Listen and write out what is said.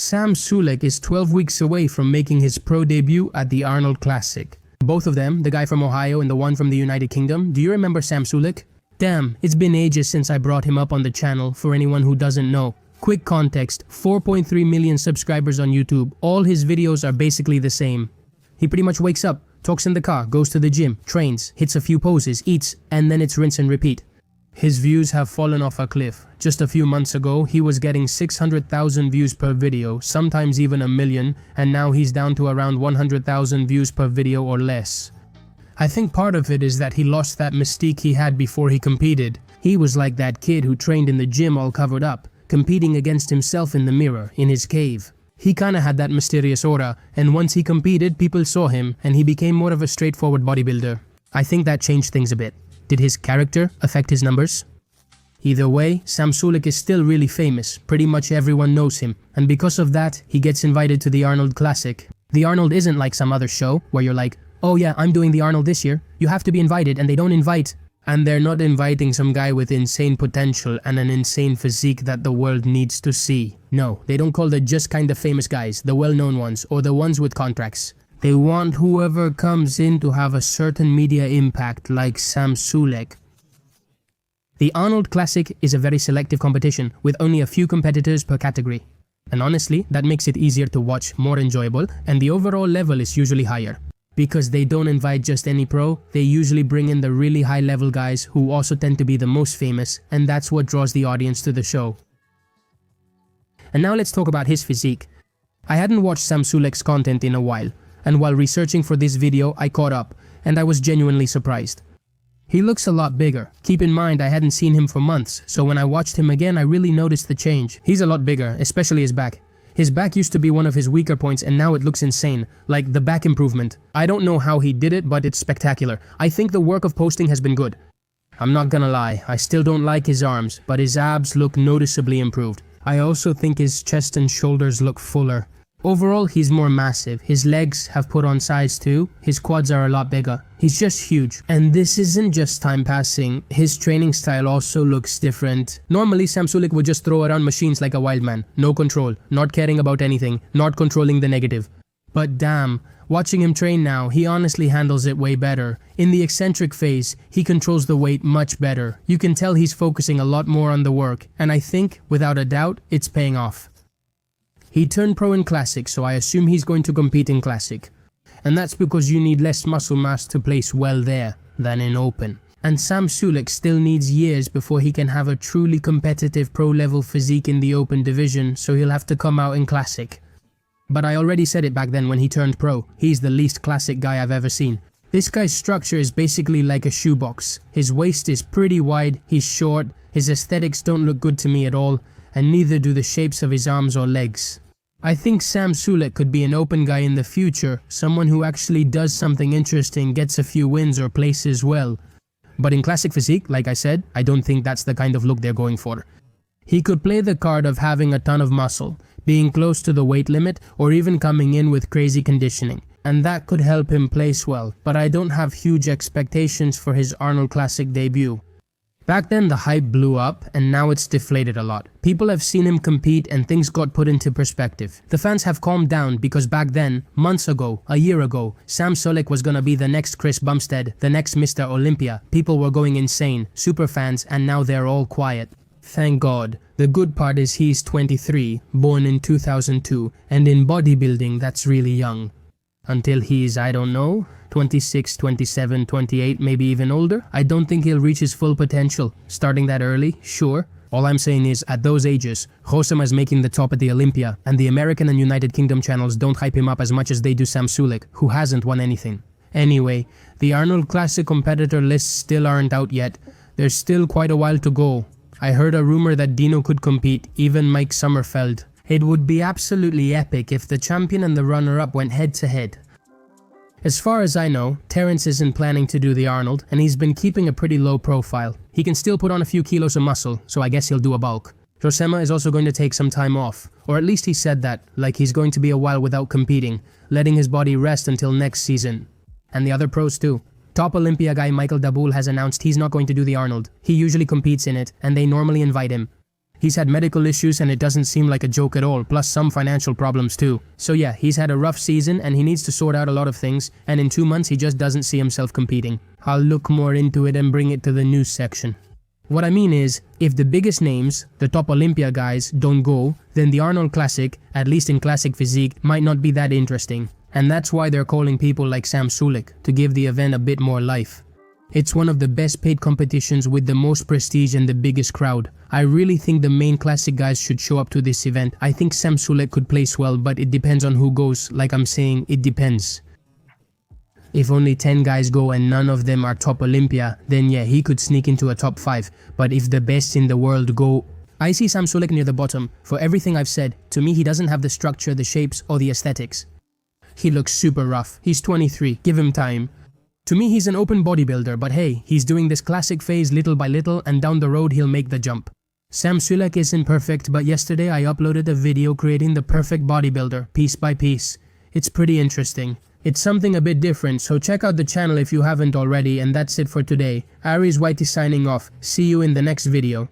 Sam Sulek is 12 weeks away from making his pro debut at the Arnold Classic. Both of them, the guy from Ohio and the one from the United Kingdom, do you remember Sam Sulek? Damn, it's been ages since I brought him up on the channel for anyone who doesn't know. Quick context, 4.3 million subscribers on YouTube. All his videos are basically the same. He pretty much wakes up, talks in the car, goes to the gym, trains, hits a few poses, eats, and then it's rinse and repeat. His views have fallen off a cliff. Just a few months ago, he was getting 600,000 views per video, sometimes even a million, and now he's down to around 100,000 views per video or less. I think part of it is that he lost that mystique he had before he competed. He was like that kid who trained in the gym all covered up, competing against himself in the mirror, in his cave. He kinda had that mysterious aura, and once he competed, people saw him, and he became more of a straightforward bodybuilder. I think that changed things a bit. Did his character affect his numbers? Either way, Sam Sulek is still really famous, pretty much everyone knows him, and because of that, he gets invited to the Arnold Classic. The Arnold isn't like some other show, where you're like, oh yeah, I'm doing the Arnold this year, you have to be invited, and they don't invite. And they're not inviting some guy with insane potential and an insane physique that the world needs to see. No, they don't call the just kinda famous guys, the well-known ones, or the ones with contracts. They want whoever comes in to have a certain media impact like Sam Sulek. The Arnold Classic is a very selective competition with only a few competitors per category. And honestly, that makes it easier to watch, more enjoyable, and the overall level is usually higher. Because they don't invite just any pro, they usually bring in the really high level guys who also tend to be the most famous, and that's what draws the audience to the show. And now let's talk about his physique. I hadn't watched Sam Sulek's content in a while, and while researching for this video, I caught up, and I was genuinely surprised. He looks a lot bigger. Keep in mind, I hadn't seen him for months, so when I watched him again, I really noticed the change. He's a lot bigger, especially his back. His back used to be one of his weaker points, and now it looks insane, like the back improvement. I don't know how he did it, but it's spectacular. I think the work of posting has been good. I'm not gonna lie, I still don't like his arms, but his abs look noticeably improved. I also think his chest and shoulders look fuller. Overall, he's more massive. His legs have put on size too. His quads are a lot bigger. He's just huge. And this isn't just time passing. His training style also looks different. Normally, Sam Sulek would just throw around machines like a wild man. No control. Not caring about anything. Not controlling the negative. But damn, watching him train now, he honestly handles it way better. In the eccentric phase, he controls the weight much better. You can tell he's focusing a lot more on the work. And I think, without a doubt, it's paying off. He turned pro in Classic, so I assume he's going to compete in Classic. And that's because you need less muscle mass to place well there than in Open. And Sam Sulek still needs years before he can have a truly competitive pro-level physique in the Open division, so he'll have to come out in Classic. But I already said it back then when he turned pro, he's the least Classic guy I've ever seen. This guy's structure is basically like a shoebox. His waist is pretty wide, he's short, his aesthetics don't look good to me at all, and neither do the shapes of his arms or legs. I think Sam Sulek could be an Open guy in the future, someone who actually does something interesting, gets a few wins or places well. But in Classic physique, like I said, I don't think that's the kind of look they're going for. He could play the card of having a ton of muscle, being close to the weight limit, or even coming in with crazy conditioning. And that could help him place well, but I don't have huge expectations for his Arnold Classic debut. Back then the hype blew up and now it's deflated a lot. People have seen him compete and things got put into perspective. The fans have calmed down because back then, months ago, a year ago, Sam Sulek was gonna be the next Chris Bumstead, the next Mr. Olympia. People were going insane, super fans, and now they're all quiet. Thank God. The good part is he's 23, born in 2002, and in bodybuilding that's really young. Until he's, I don't know, 26, 27, 28, maybe even older, I don't think he'll reach his full potential. Starting that early, sure. All I'm saying is, at those ages, Josema's making the top at the Olympia, and the American and United Kingdom channels don't hype him up as much as they do Sam Sulek, who hasn't won anything. Anyway, the Arnold Classic competitor lists still aren't out yet. There's still quite a while to go. I heard a rumor that Dino could compete, even Mike Sommerfeld. It would be absolutely epic if the champion and the runner-up went head-to-head. As far as I know, Terence isn't planning to do the Arnold, and he's been keeping a pretty low profile. He can still put on a few kilos of muscle, so I guess he'll do a bulk. Josema is also going to take some time off, or at least he said that, like he's going to be a while without competing, letting his body rest until next season. And the other pros too. Top Olympia guy Michael Daboul has announced he's not going to do the Arnold. He usually competes in it, and they normally invite him. He's had medical issues and it doesn't seem like a joke at all, plus some financial problems too. So yeah, he's had a rough season and he needs to sort out a lot of things, and in 2 months he just doesn't see himself competing. I'll look more into it and bring it to the news section. What I mean is, if the biggest names, the top Olympia guys, don't go, then the Arnold Classic, at least in classic physique, might not be that interesting. And that's why they're calling people like Sam Sulek to give the event a bit more life. It's one of the best paid competitions with the most prestige and the biggest crowd. I really think the main classic guys should show up to this event. I think Sam Sulek could place well, but it depends on who goes. Like I'm saying, it depends. If only 10 guys go and none of them are top Olympia, then yeah, he could sneak into a top 5. But if the best in the world go... I see Sam Sulek near the bottom. For everything I've said, to me he doesn't have the structure, the shapes, or the aesthetics. He looks super rough. He's 23, give him time. To me he's an open bodybuilder, but hey, he's doing this classic phase little by little and down the road he'll make the jump. Sam Sulek isn't perfect, but yesterday I uploaded a video creating the perfect bodybuilder, piece by piece. It's pretty interesting. It's something a bit different, so check out the channel if you haven't already, and that's it for today. Aries White is signing off. See you in the next video.